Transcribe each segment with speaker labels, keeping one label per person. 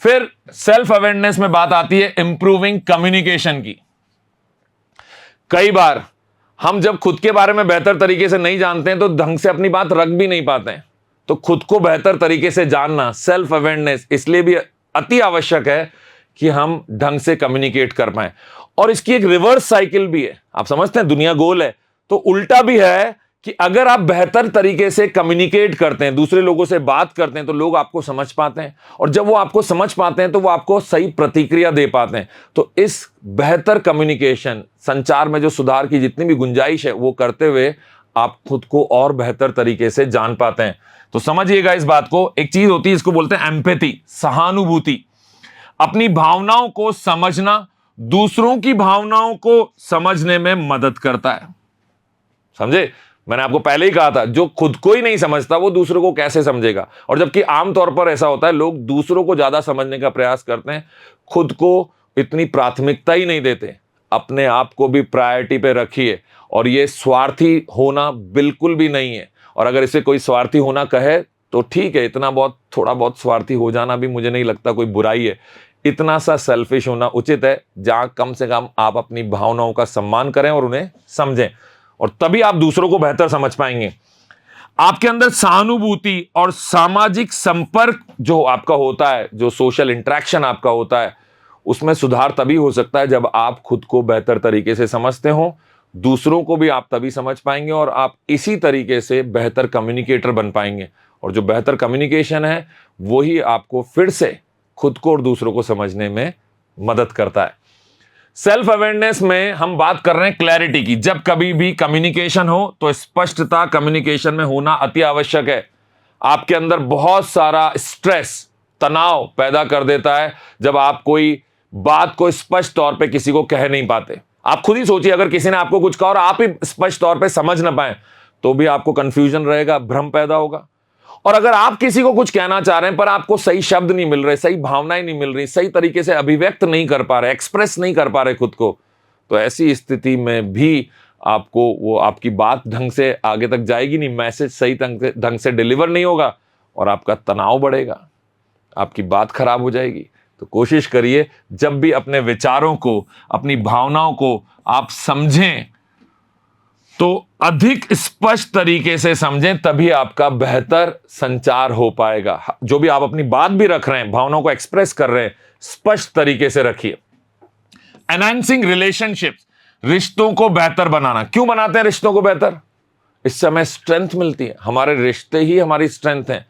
Speaker 1: फिर self awareness में बात आती है इंप्रूविंग कम्युनिकेशन की। कई बार हम जब खुद के बारे में बेहतर तरीके से नहीं जानते हैं तो ढंग से अपनी बात रख भी नहीं पाते हैं। तो खुद को बेहतर तरीके से जानना, सेल्फ अवेयरनेस, इसलिए भी अति आवश्यक है कि हम ढंग से कम्युनिकेट कर पाए। और इसकी एक रिवर्स साइकिल भी है। आप समझते हैं दुनिया गोल है, तो उल्टा भी है कि अगर आप बेहतर तरीके से कम्युनिकेट करते हैं, दूसरे लोगों से बात करते हैं, तो लोग आपको समझ पाते हैं, और जब वो आपको समझ पाते हैं तो वो आपको सही प्रतिक्रिया दे पाते हैं। तो इस बेहतर कम्युनिकेशन, संचार में जो सुधार की जितनी भी गुंजाइश है वो करते हुए आप खुद को और बेहतर तरीके से जान पाते हैं। तो समझिएगा इस बात को। एक चीज होती है, इसको बोलते हैं एम्पैथी, सहानुभूति। अपनी भावनाओं को समझना दूसरों की भावनाओं को समझने में मदद करता है। समझे? मैंने आपको पहले ही कहा था, जो खुद को ही नहीं समझता वो दूसरों को कैसे समझेगा। और जबकि आमतौर पर ऐसा होता है, लोग दूसरों को ज्यादा समझने का प्रयास करते हैं, खुद को इतनी प्राथमिकता ही नहीं देते। अपने आप को भी प्रायोरिटी पे रखिए। और ये स्वार्थी होना बिल्कुल भी नहीं है। और अगर इसे कोई स्वार्थी होना कहे तो ठीक है, इतना बहुत, थोड़ा बहुत स्वार्थी हो जाना भी मुझे नहीं लगता कोई बुराई है। इतना सा सेल्फिश होना उचित है जहां कम से कम आप अपनी भावनाओं का सम्मान करें और उन्हें समझें, और तभी आप दूसरों को बेहतर समझ पाएंगे। आपके अंदर सहानुभूति और सामाजिक संपर्क जो आपका होता है, जो सोशल इंटरेक्शन आपका होता है, उसमें सुधार तभी हो सकता है जब आप खुद को बेहतर तरीके से समझते हो। दूसरों को भी आप तभी समझ पाएंगे और आप इसी तरीके से बेहतर कम्युनिकेटर बन पाएंगे। और जो बेहतर कम्युनिकेशन है वही आपको फिर से खुद को और दूसरों को समझने में मदद करता है। सेल्फ अवेयरनेस में हम बात कर रहे हैं क्लैरिटी की। जब कभी भी कम्युनिकेशन हो तो स्पष्टता कम्युनिकेशन में होना अति आवश्यक है। आपके अंदर बहुत सारा स्ट्रेस, तनाव पैदा कर देता है जब आप कोई बात को स्पष्ट तौर पे किसी को कह नहीं पाते। आप खुद ही सोचिए, अगर किसी ने आपको कुछ कहा और आप ही स्पष्ट तौर पे समझ ना पाए तो भी आपको कंफ्यूजन रहेगा, भ्रम पैदा होगा। और अगर आप किसी को कुछ कहना चाह रहे हैं पर आपको सही शब्द नहीं मिल रहे, सही भावनाएं नहीं मिल रही, सही तरीके से अभिव्यक्त नहीं कर पा रहे, एक्सप्रेस नहीं कर पा रहे खुद को, तो ऐसी स्थिति में भी आपको वो आपकी बात ढंग से आगे तक जाएगी नहीं, मैसेज सही ढंग से डिलीवर नहीं होगा और आपका तनाव बढ़ेगा, आपकी बात खराब हो जाएगी। तो कोशिश करिए जब भी अपने विचारों को, अपनी भावनाओं को आप समझें तो अधिक स्पष्ट तरीके से समझें, तभी आपका बेहतर संचार हो पाएगा। जो भी आप अपनी बात भी रख रहे हैं, भावनाओं को एक्सप्रेस कर रहे हैं, स्पष्ट तरीके से रखिए। एनहांसिंग रिलेशनशिप्स, रिश्तों को बेहतर बनाना। क्यों बनाते हैं रिश्तों को बेहतर? इससे हमें स्ट्रेंथ मिलती है। हमारे रिश्ते ही हमारी स्ट्रेंथ है।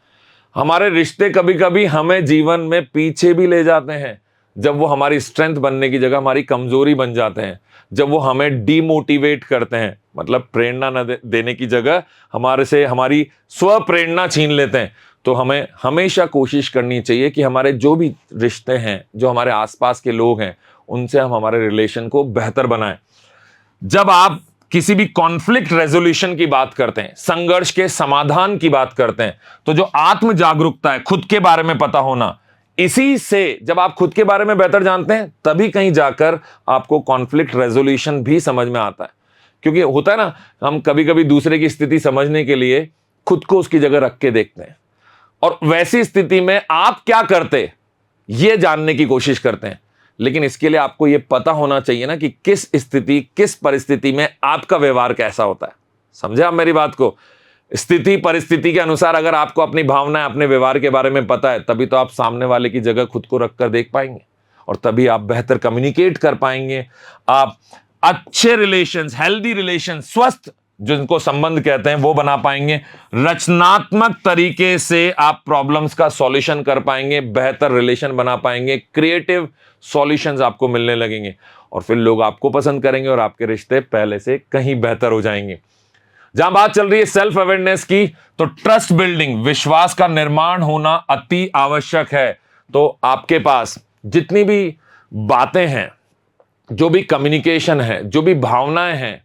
Speaker 1: हमारे रिश्ते कभी कभी हमें जीवन में पीछे भी ले जाते हैं, जब वो हमारी स्ट्रेंथ बनने की जगह हमारी कमजोरी बन जाते हैं, जब वो हमें डीमोटिवेट करते हैं, मतलब प्रेरणा न देने की जगह हमारे से हमारी स्व प्रेरणा छीन लेते हैं। तो हमें हमेशा कोशिश करनी चाहिए कि हमारे जो भी रिश्ते हैं, जो हमारे आसपास के लोग हैं, उनसे हम हमारे रिलेशन को बेहतर बनाएं। जब आप किसी भी कॉन्फ्लिक्ट रेजोल्यूशन की बात करते हैं, संघर्ष के समाधान की बात करते हैं, तो जो आत्म जागरूकता है, खुद के बारे में पता होना, इसी से जब आप खुद के बारे में बेहतर जानते हैं तभी कहीं जाकर आपको कॉन्फ्लिक्ट रेजोल्यूशन भी समझ में आता है। क्योंकि होता है ना, हम कभी कभी दूसरे की स्थिति समझने के लिए खुद को उसकी जगह रख के देखते हैं और वैसी स्थिति में आप क्या करते ये जानने की कोशिश करते हैं। लेकिन इसके लिए आपको यह पता होना चाहिए ना कि किस स्थिति, किस परिस्थिति में आपका व्यवहार कैसा होता है। समझे आप मेरी बात को? स्थिति परिस्थिति के अनुसार अगर आपको अपनी भावनाएं, अपने व्यवहार के बारे में पता है, तभी तो आप सामने वाले की जगह खुद को रखकर देख पाएंगे और तभी आप बेहतर कम्युनिकेट कर पाएंगे। आप अच्छे रिलेशंस, हेल्दी रिलेशन, स्वस्थ जिनको संबंध कहते हैं, वो बना पाएंगे। रचनात्मक तरीके से आप प्रॉब्लम्स का सॉल्यूशन कर पाएंगे, बेहतर रिलेशन बना पाएंगे, क्रिएटिव सॉल्यूशंस आपको मिलने लगेंगे और फिर लोग आपको पसंद करेंगे और आपके रिश्ते पहले से कहीं बेहतर हो जाएंगे। जहां बात चल रही है सेल्फ अवेयरनेस की, तो ट्रस्ट बिल्डिंग, विश्वास का निर्माण होना अति आवश्यक है। तो आपके पास जितनी भी बातें हैं, जो भी कम्युनिकेशन है, जो भी भावनाएं हैं,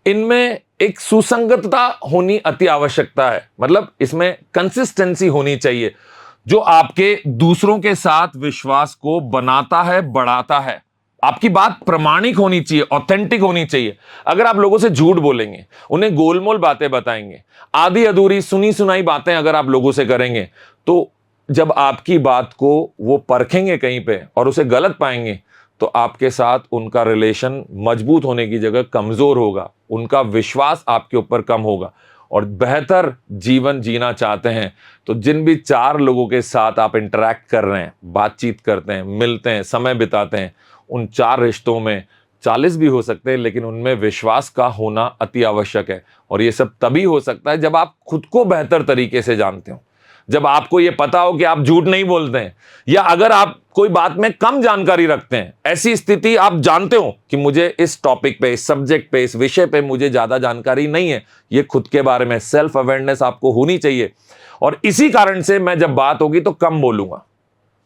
Speaker 1: इनमें एक सुसंगतता होनी अति आवश्यकता है। मतलब इसमें कंसिस्टेंसी होनी चाहिए, जो आपके दूसरों के साथ विश्वास को बनाता है, बढ़ाता है। आपकी बात प्रामाणिक होनी चाहिए, ऑथेंटिक होनी चाहिए। अगर आप लोगों से झूठ बोलेंगे, उन्हें गोलमोल बातें बताएंगे, आधी अधूरी सुनी सुनाई बातें अगर आप लोगों से करेंगे, तो जब आपकी बात को वो परखेंगे कहीं पे और उसे गलत पाएंगे, तो आपके साथ उनका रिलेशन मजबूत होने की जगह कमजोर होगा, उनका विश्वास आपके ऊपर कम होगा। और बेहतर जीवन जीना चाहते हैं तो जिन भी 4 लोगों के साथ आप इंटरेक्ट कर रहे हैं, बातचीत करते हैं, मिलते हैं, समय बिताते हैं, उन 4 रिश्तों में 40 भी हो सकते हैं, लेकिन उनमें विश्वास का होना अति आवश्यक है। और ये सब तभी हो सकता है जब आप खुद को बेहतर तरीके से जानते हो, जब आपको ये पता हो कि आप झूठ नहीं बोलते हैं, या अगर आप कोई बात में कम जानकारी रखते हैं, ऐसी स्थिति आप जानते हो कि मुझे इस टॉपिक पे, इस सब्जेक्ट पे, इस विषय पे मुझे ज्यादा जानकारी नहीं है, ये खुद के बारे में सेल्फ अवेयरनेस आपको होनी चाहिए। और इसी कारण से मैं जब बात होगी तो कम बोलूंगा,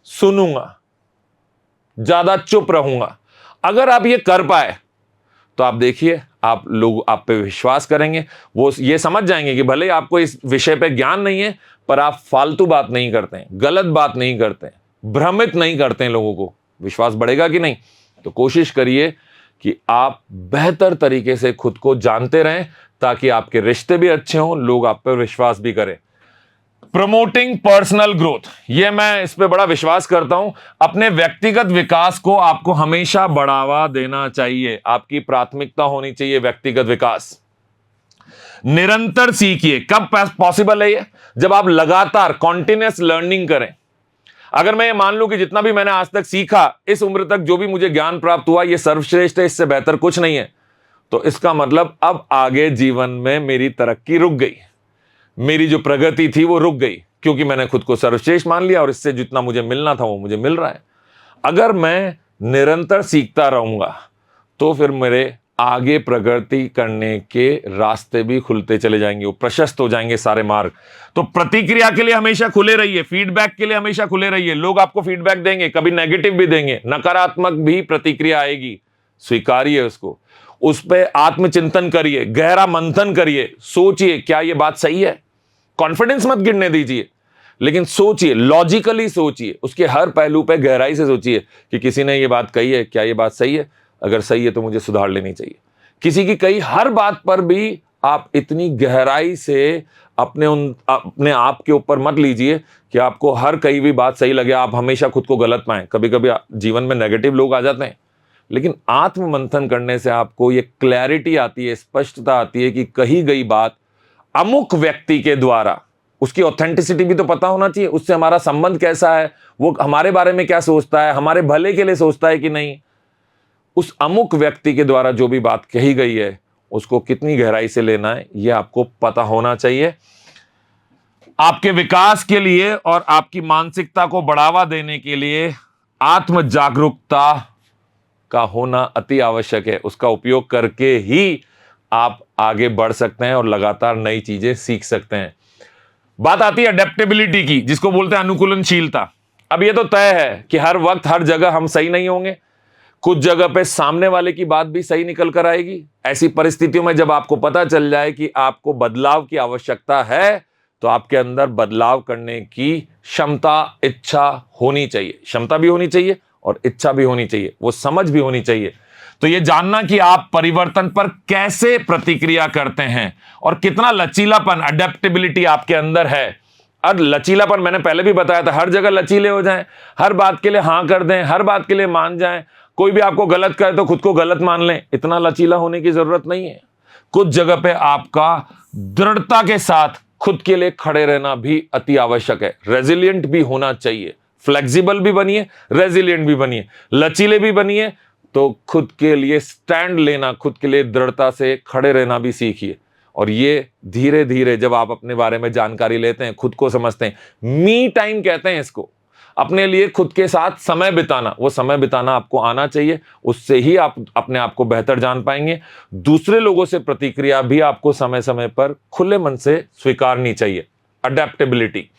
Speaker 1: सुनूंगा, ज्यादा चुप रहूंगा। अगर आप ये कर पाए तो आप देखिए, आप लोग आप पे विश्वास करेंगे, वो ये समझ जाएंगे कि भले आपको इस विषय पे ज्ञान नहीं है, पर आप फालतू बात नहीं करते हैं, गलत बात नहीं करते हैं, भ्रमित नहीं करते हैं लोगों को। विश्वास बढ़ेगा कि नहीं? तो कोशिश करिए कि आप बेहतर तरीके से खुद को जानते रहें, ताकि आपके रिश्ते भी अच्छे हों, लोग आप पर विश्वास भी करें। प्रमोटिंग पर्सनल ग्रोथ, ये मैं इस पे बड़ा विश्वास करता हूं। अपने व्यक्तिगत विकास को आपको हमेशा बढ़ावा देना चाहिए, आपकी प्राथमिकता होनी चाहिए व्यक्तिगत विकास। निरंतर सीखिए। कब पॉसिबल है ये? जब आप लगातार कॉन्टिन्यूअस लर्निंग करें। अगर मैं ये मान लूं कि जितना भी मैंने आज तक सीखा, इस उम्र तक जो भी मुझे ज्ञान प्राप्त हुआ, ये सर्वश्रेष्ठ है, इससे बेहतर कुछ नहीं है, तो इसका मतलब अब आगे जीवन में मेरी तरक्की रुक गई, मेरी जो प्रगति थी वो रुक गई, क्योंकि मैंने खुद को सर्वश्रेष्ठ मान लिया और इससे जितना मुझे मिलना था वो मुझे मिल रहा है। अगर मैं निरंतर सीखता रहूंगा तो फिर मेरे आगे प्रगति करने के रास्ते भी खुलते चले जाएंगे, वो प्रशस्त हो जाएंगे सारे मार्ग। तो प्रतिक्रिया के लिए हमेशा खुले रहिए, फीडबैक के लिए हमेशा खुले रहिए। लोग आपको फीडबैक देंगे, कभी नेगेटिव भी देंगे, नकारात्मक भी प्रतिक्रिया आएगी, स्वीकारिए उसको, उस पर आत्मचिंतन करिए, गहरा मंथन करिए, सोचिए क्या ये बात सही है। कॉन्फिडेंस मत गिरने दीजिए, लेकिन सोचिए, लॉजिकली सोचिए, उसके हर पहलू पे गहराई से सोचिए कि किसी ने ये बात कही है, क्या ये बात सही है? अगर सही है तो मुझे सुधार लेनी चाहिए। किसी की कही हर बात पर भी आप इतनी गहराई से अपने आप के ऊपर मत लीजिए कि आपको हर कही भी बात सही लगे, आप हमेशा खुद को गलत पाएं। कभी कभी जीवन में नेगेटिव लोग आ जाते हैं, लेकिन आत्म मंथन करने से आपको ये क्लैरिटी आती है, स्पष्टता आती है कि कही गई बात अमुक व्यक्ति के द्वारा, उसकी ऑथेंटिसिटी भी तो पता होना चाहिए, उससे हमारा संबंध कैसा है, वो हमारे बारे में क्या सोचता है, हमारे भले के लिए सोचता है कि नहीं, उस अमुक व्यक्ति के द्वारा जो भी बात कही गई है उसको कितनी गहराई से लेना है, यह आपको पता होना चाहिए। आपके विकास के लिए और आपकी मानसिकता को बढ़ावा देने के लिए आत्म जागरूकता का होना अति आवश्यक है। उसका उपयोग करके ही आप आगे बढ़ सकते हैं और लगातार नई चीजें सीख सकते हैं। बात आती है अडेप्टेबिलिटी की, जिसको बोलते हैं अनुकूलनशीलता। अब ये तो तय है कि हर वक्त हर जगह हम सही नहीं होंगे, कुछ जगह पे सामने वाले की बात भी सही निकल कर आएगी। ऐसी परिस्थितियों में जब आपको पता चल जाए कि आपको बदलाव की आवश्यकता है, तो आपके अंदर बदलाव करने की क्षमता, इच्छा होनी चाहिए। क्षमता भी होनी चाहिए और इच्छा भी होनी चाहिए, वो समझ भी होनी चाहिए। तो ये जानना कि आप परिवर्तन पर कैसे प्रतिक्रिया करते हैं और कितना लचीलापन, अडेप्टेबिलिटी आपके अंदर है। और लचीलापन मैंने पहले भी बताया था, हर जगह लचीले हो जाएं, हर बात के लिए हां कर दें, हर बात के लिए मान जाएं, कोई भी आपको गलत करे तो खुद को गलत मान लें, इतना लचीला होने की जरूरत नहीं है। कुछ जगह पे आपका दृढ़ता के साथ खुद के लिए खड़े रहना भी अति आवश्यक है। रेजिलिएंट भी होना चाहिए, फ्लेक्सिबल भी बनिए, रेजिलिएंट भी बनिए, लचीले भी बनिए, तो खुद के लिए स्टैंड लेना, खुद के लिए दृढ़ता से खड़े रहना भी सीखिए। और ये धीरे धीरे जब आप अपने बारे में जानकारी लेते हैं, खुद को समझते हैं, मी टाइम कहते हैं इसको, अपने लिए खुद के साथ समय बिताना, वो समय बिताना आपको आना चाहिए। उससे ही आप अपने आप को बेहतर जान पाएंगे। दूसरे लोगों से प्रतिक्रिया भी आपको समय समय पर खुले मन से स्वीकारनी चाहिए। अडेप्टेबिलिटी।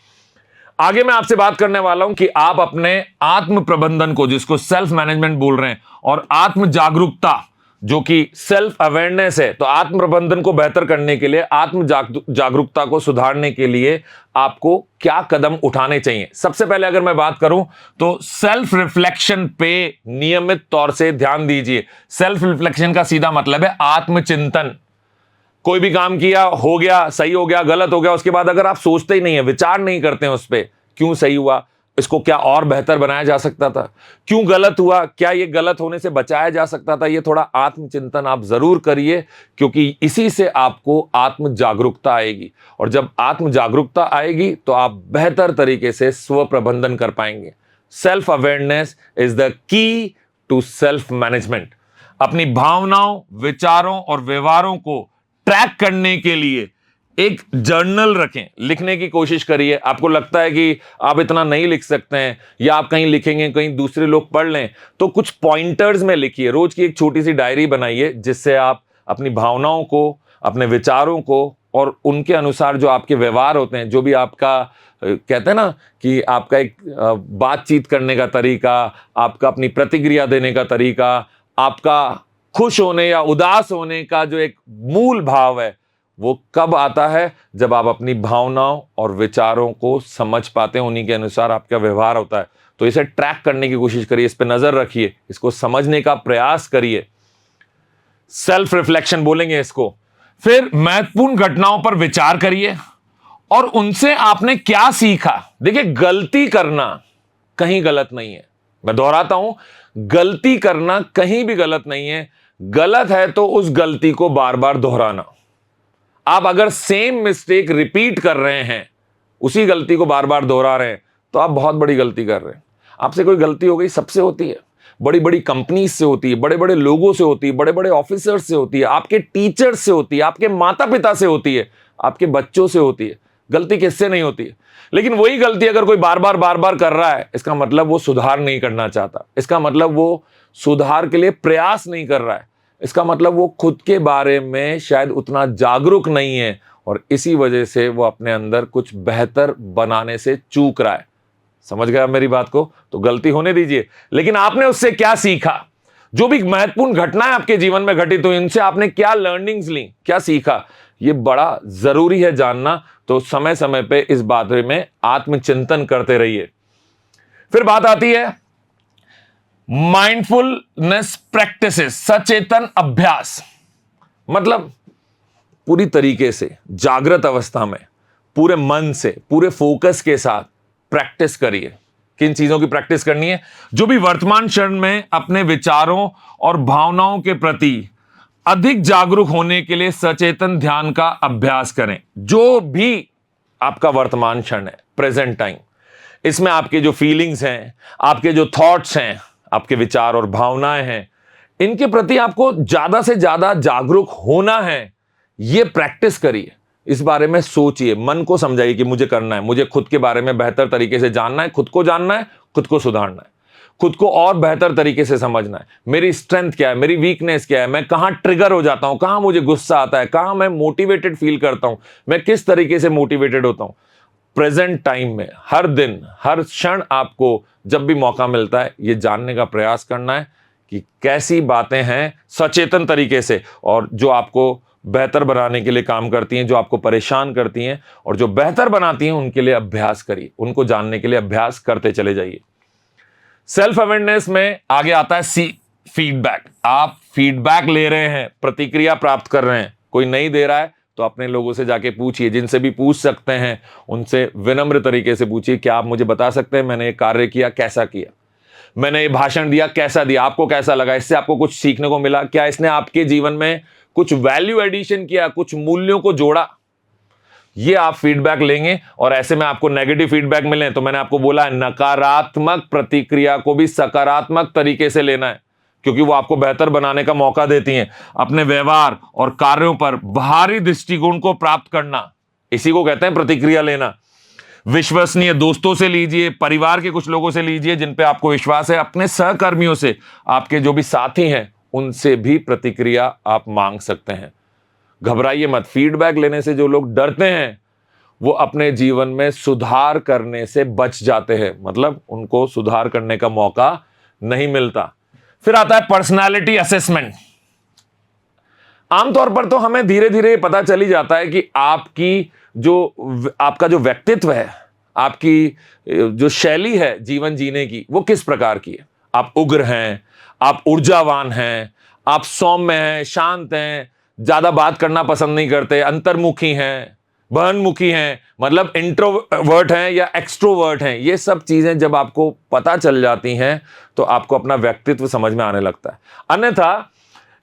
Speaker 1: आगे मैं आपसे बात करने वाला हूं कि आप अपने आत्म प्रबंधन को, जिसको सेल्फ मैनेजमेंट बोल रहे हैं, और आत्म जागरूकता जो कि सेल्फ अवेयरनेस है, तो आत्म प्रबंधन को बेहतर करने के लिए, आत्म जागरूकता को सुधारने के लिए आपको क्या कदम उठाने चाहिए। सबसे पहले अगर मैं बात करूं तो सेल्फ रिफ्लेक्शन पे नियमित तौर से ध्यान दीजिए। सेल्फ रिफ्लेक्शन का सीधा मतलब है आत्मचिंतन। कोई भी काम किया, हो गया, सही हो गया, गलत हो गया, उसके बाद अगर आप सोचते ही नहीं है, विचार नहीं करते हैं उस पर क्यों सही हुआ, इसको क्या और बेहतर बनाया जा सकता था, क्यों गलत हुआ, क्या ये गलत होने से बचाया जा सकता था। ये थोड़ा आत्मचिंतन आप जरूर करिए, क्योंकि इसी से आपको आत्म जागरूकता आएगी, और जब आत्म जागरूकता आएगी तो आप बेहतर तरीके से स्व प्रबंधन कर पाएंगे। Self awareness is the key to self management. अपनी भावनाओं, विचारों और व्यवहारों को ट्रैक करने के लिए एक जर्नल रखें, लिखने की कोशिश करिए। आपको लगता है कि आप इतना नहीं लिख सकते हैं, या आप कहीं लिखेंगे कहीं दूसरे लोग पढ़ लें, तो कुछ पॉइंटर्स में लिखिए। रोज की एक छोटी सी डायरी बनाइए, जिससे आप अपनी भावनाओं को, अपने विचारों को, और उनके अनुसार जो आपके व्यवहार होते हैं, जो भी आपका कहते हैं ना कि आपका एक बातचीत करने का तरीका, आपका अपनी प्रतिक्रिया देने का तरीका, आपका खुश होने या उदास होने का जो एक मूल भाव है, वो कब आता है, जब आप अपनी भावनाओं और विचारों को समझ पाते हैं, उन्हीं के अनुसार आपका व्यवहार होता है। तो इसे ट्रैक करने की कोशिश करिए, इस पर नजर रखिए, इसको समझने का प्रयास करिए। सेल्फ रिफ्लेक्शन बोलेंगे इसको। फिर महत्वपूर्ण घटनाओं पर विचार करिए और उनसे आपने क्या सीखा। देखिए, गलती करना कहीं गलत नहीं है, मैं दोहराता हूं, गलती करना कहीं भी गलत नहीं है। गलत है तो उस गलती को बार बार दोहराना। आप अगर सेम मिस्टेक रिपीट कर रहे हैं, उसी गलती को बार बार दोहरा रहे हैं, तो आप बहुत बड़ी गलती कर रहे हैं। आपसे कोई गलती हो गई, सबसे होती है, बड़ी बड़ी कंपनीज से होती है, बड़े बड़े लोगों से होती है, बड़े बड़े ऑफिसर्स से होती है, आपके टीचर्स से होती है, आपके माता पिता से होती है, आपके बच्चों से होती है। गलती किससे नहीं होती है? लेकिन वही गलती अगर कोई बार बार कर रहा है, इसका मतलब वो सुधार नहीं करना चाहता, इसका मतलब वो सुधार के लिए प्रयास नहीं कर रहा है, इसका मतलब वो खुद के बारे में शायद उतना जागरूक नहीं है, और इसी वजह से वो अपने अंदर कुछ बेहतर बनाने से चूक रहा है। समझ गया मेरी बात को? तो गलती होने दीजिए, लेकिन आपने उससे क्या सीखा? जो भी महत्वपूर्ण घटनाएं आपके जीवन में घटित हुई, इनसे आपने क्या लर्निंग्स ली, क्या सीखा, ये बड़ा जरूरी है जानना। तो समय समय पे इस बारे में आत्मचिंतन करते रहिए। फिर बात आती है माइंडफुलनेस प्रैक्टिसेस, सचेतन अभ्यास। मतलब पूरी तरीके से जागृत अवस्था में, पूरे मन से, पूरे फोकस के साथ प्रैक्टिस करिए। किन चीजों की प्रैक्टिस करनी है? जो भी वर्तमान क्षण में अपने विचारों और भावनाओं के प्रति अधिक जागरूक होने के लिए सचेतन ध्यान का अभ्यास करें। जो भी आपका वर्तमान क्षण है, प्रेजेंट टाइम, इसमें आपके जो फीलिंग्स हैं, आपके जो थॉट्स हैं, आपके विचार और भावनाएं हैं, इनके प्रति आपको ज्यादा से ज्यादा जागरूक होना है। यह प्रैक्टिस करिए, इस बारे में सोचिए, मन को समझाइए कि मुझे करना है, मुझे खुद के बारे में बेहतर तरीके से जानना है, खुद को जानना है, खुद को सुधारना है, खुद को और बेहतर तरीके से समझना है। मेरी स्ट्रेंथ क्या है, मेरी वीकनेस क्या है, मैं कहां ट्रिगर हो जाता हूं, कहां मुझे गुस्सा आता है, कहां मैं मोटिवेटेड फील करता हूं, मैं किस तरीके से मोटिवेटेड होता हूं। प्रेजेंट टाइम में हर दिन, हर क्षण आपको जब भी मौका मिलता है, यह जानने का प्रयास करना है कि कैसी बातें हैं सचेतन तरीके से, और जो आपको बेहतर बनाने के लिए काम करती हैं, जो आपको परेशान करती हैं, और जो बेहतर बनाती हैं, उनके लिए अभ्यास करिए, उनको जानने के लिए अभ्यास करते चले जाइए। सेल्फ अवेयरनेस में आगे आता है फीडबैक। आप फीडबैक ले रहे हैं, प्रतिक्रिया प्राप्त कर रहे हैं, कोई नहीं दे रहा है तो अपने लोगों से जाके पूछिए, जिनसे भी पूछ सकते हैं उनसे विनम्र तरीके से पूछिए, क्या आप मुझे बता सकते हैं मैंने ये कार्य किया, कैसा किया, मैंने ये भाषण दिया, कैसा दिया, आपको कैसा लगा, इससे आपको कुछ सीखने को मिला, क्या इसने आपके जीवन में कुछ वैल्यू एडिशन किया, कुछ मूल्यों को जोड़ा। ये आप फीडबैक लेंगे, और ऐसे में आपको नेगेटिव फीडबैक मिले तो मैंने आपको बोला है, नकारात्मक प्रतिक्रिया को भी सकारात्मक तरीके से लेना है, क्योंकि वो आपको बेहतर बनाने का मौका देती हैं। अपने व्यवहार और कार्यों पर बाहरी दृष्टिकोण को प्राप्त करना, इसी को कहते हैं प्रतिक्रिया लेना। विश्वसनीय दोस्तों से लीजिए, परिवार के कुछ लोगों से लीजिए जिन पे आपको विश्वास है, अपने सहकर्मियों से, आपके जो भी साथी हैं उनसे भी प्रतिक्रिया आप मांग सकते हैं। घबराइए मत। फीडबैक लेने से जो लोग डरते हैं वो अपने जीवन में सुधार करने से बच जाते हैं, मतलब उनको सुधार करने का मौका नहीं मिलता। फिर आता है पर्सनालिटी असेसमेंट। आमतौर पर तो हमें धीरे धीरे पता चल ही जाता है कि आपका जो व्यक्तित्व है, आपकी जो शैली है जीवन जीने की, वो किस प्रकार की है। आप उग्र हैं, आप ऊर्जावान हैं, आप सौम्य हैं, शांत हैं, ज्यादा बात करना पसंद नहीं करते, अंतर्मुखी हैं, बहनमुखी हैं, मतलब इंट्रोवर्ट हैं या एक्सट्रोवर्ट हैं, ये सब चीजें जब आपको पता चल जाती हैं तो आपको अपना व्यक्तित्व समझ में आने लगता है। अन्यथा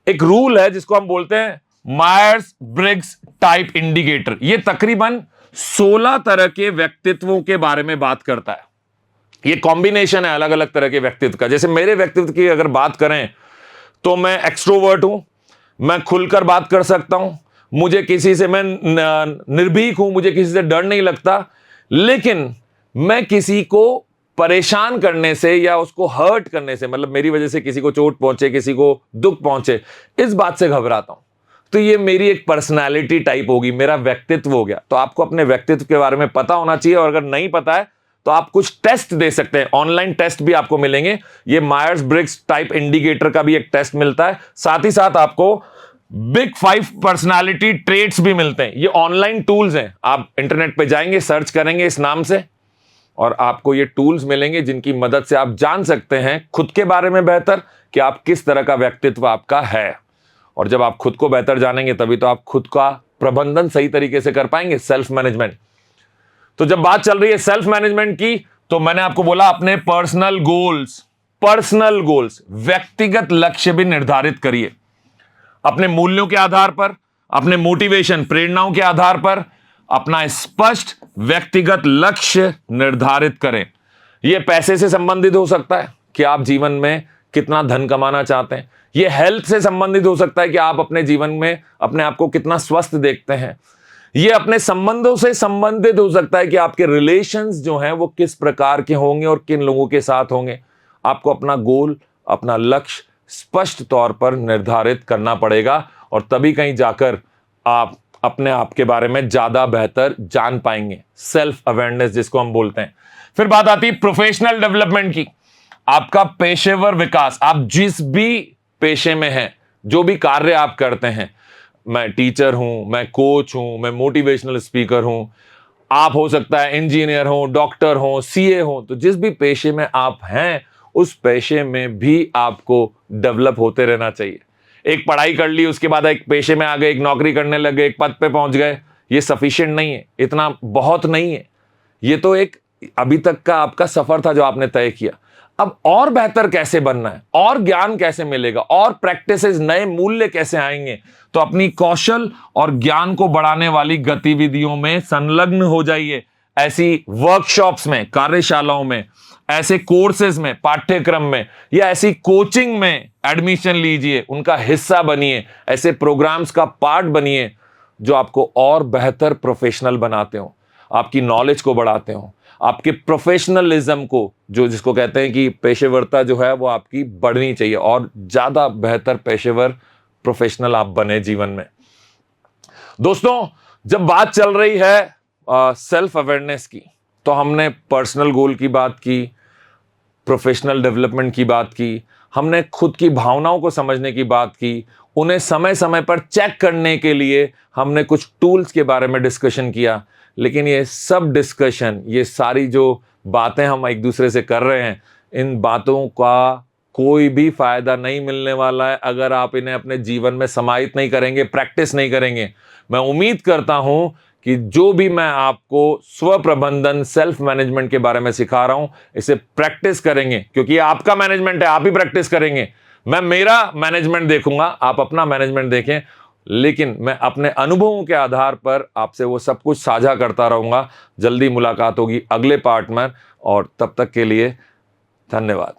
Speaker 1: एक रूल है जिसको हम बोलते हैं मायर्स ब्रिग्स टाइप इंडिकेटर। ये तकरीबन 16 तरह के व्यक्तित्वों के बारे में बात करता है। ये कॉम्बिनेशन है अलग अलग तरह के व्यक्तित्व का। जैसे मेरे व्यक्तित्व की अगर बात करें तो मैं एक्सट्रोवर्ट हूं, मैं खुलकर बात कर सकता हूं, मुझे किसी से, मैं निर्भीक हूं, मुझे किसी से डर नहीं लगता, लेकिन मैं किसी को परेशान करने से या उसको हर्ट करने से, मतलब मेरी वजह से किसी को चोट पहुंचे, किसी को दुख पहुंचे, इस बात से घबराता हूं। तो ये मेरी एक पर्सनालिटी टाइप होगी, मेरा व्यक्तित्व हो गया। तो आपको अपने व्यक्तित्व के बारे में पता होना चाहिए, और अगर नहीं पता है तो आप कुछ टेस्ट दे सकते हैं, ऑनलाइन टेस्ट भी आपको मिलेंगे। ये मायर्स ब्रिग्स टाइप इंडिकेटर का भी एक टेस्ट मिलता है, साथ ही साथ आपको बिग 5 पर्सनालिटी ट्रेट्स भी मिलते हैं। ये ऑनलाइन टूल्स हैं, आप इंटरनेट पे जाएंगे, सर्च करेंगे इस नाम से, और आपको ये टूल्स मिलेंगे जिनकी मदद से आप जान सकते हैं खुद के बारे में बेहतर कि आप किस तरह का व्यक्तित्व आपका है। और जब आप खुद को बेहतर जानेंगे तभी तो आप खुद का प्रबंधन सही तरीके से कर पाएंगे, सेल्फ मैनेजमेंट। तो जब बात चल रही है सेल्फ मैनेजमेंट की, तो मैंने आपको बोला अपने पर्सनल गोल्स, व्यक्तिगत लक्ष्य भी निर्धारित करिए। अपने मूल्यों के आधार पर, अपने मोटिवेशन, प्रेरणाओं के आधार पर अपना स्पष्ट व्यक्तिगत लक्ष्य निर्धारित करें। यह पैसे से संबंधित हो सकता है कि आप जीवन में कितना धन कमाना चाहते हैं, यह हेल्थ से संबंधित हो सकता है कि आप अपने जीवन में अपने आप को कितना स्वस्थ देखते हैं, यह अपने संबंधों से संबंधित हो सकता है कि आपके रिलेशंस जो हैं वो किस प्रकार के होंगे और किन लोगों के साथ होंगे। आपको अपना गोल, अपना लक्ष्य स्पष्ट तौर पर निर्धारित करना पड़ेगा, और तभी कहीं जाकर आप अपने आप के बारे में ज्यादा बेहतर जान पाएंगे, सेल्फ अवेयरनेस जिसको हम बोलते हैं। फिर बात आती है प्रोफेशनल डेवलपमेंट की, आपका पेशेवर विकास। आप जिस भी पेशे में हैं, जो भी कार्य आप करते हैं, मैं टीचर हूं, मैं कोच हूं, मैं मोटिवेशनल स्पीकर हूं, आप हो सकता है इंजीनियर हो, डॉक्टर हो, सीए हो, तो जिस भी पेशे में आप हैं उस पेशे में भी आपको डेवलप होते रहना चाहिए। एक पढ़ाई कर ली, उसके बाद एक पेशे में आ गए, एक नौकरी करने लगे, एक पद पे पहुंच गए, ये सफिशिएंट नहीं है, इतना बहुत नहीं है। ये तो एक अभी तक का आपका सफर था जो आपने तय किया। अब और बेहतर कैसे बनना है, और ज्ञान कैसे मिलेगा, और प्रैक्टिसेस, नए मूल्य कैसे आएंगे, तो अपनी कौशल और ज्ञान को बढ़ाने वाली गतिविधियों में संलग्न हो जाइए। ऐसी वर्कशॉप्स में, कार्यशालाओं में, ऐसे कोर्सेज में, पाठ्यक्रम में, या ऐसी कोचिंग में एडमिशन लीजिए, उनका हिस्सा बनिए, ऐसे प्रोग्राम्स का पार्ट बनिए जो आपको और बेहतर प्रोफेशनल बनाते हो, आपकी नॉलेज को बढ़ाते हो, आपके प्रोफेशनलिज्म को, जो जिसको कहते हैं कि पेशेवरता जो है वो आपकी बढ़नी चाहिए, और ज्यादा बेहतर पेशेवर प्रोफेशनल आप बने जीवन में। दोस्तों, जब बात चल रही है सेल्फ अवेयरनेस की, तो हमने पर्सनल गोल की बात की, प्रोफेशनल डेवलपमेंट की बात की, हमने खुद की भावनाओं को समझने की बात की, उन्हें समय समय पर चेक करने के लिए हमने कुछ टूल्स के बारे में डिस्कशन किया। लेकिन ये सब डिस्कशन, ये सारी जो बातें हम एक दूसरे से कर रहे हैं, इन बातों का कोई भी फायदा नहीं मिलने वाला है अगर आप इन्हें अपने जीवन में समाहित नहीं करेंगे, प्रैक्टिस नहीं करेंगे। मैं उम्मीद करता हूं कि जो भी मैं आपको स्व प्रबंधन, सेल्फ मैनेजमेंट के बारे में सिखा रहा हूं, इसे प्रैक्टिस करेंगे, क्योंकि ये आपका मैनेजमेंट है, आप ही प्रैक्टिस करेंगे। मैं मेरा मैनेजमेंट देखूंगा, आप अपना मैनेजमेंट देखें, लेकिन मैं अपने अनुभवों के आधार पर आपसे वो सब कुछ साझा करता रहूंगा। जल्दी मुलाकात होगी अगले पार्ट में, और तब तक के लिए धन्यवाद।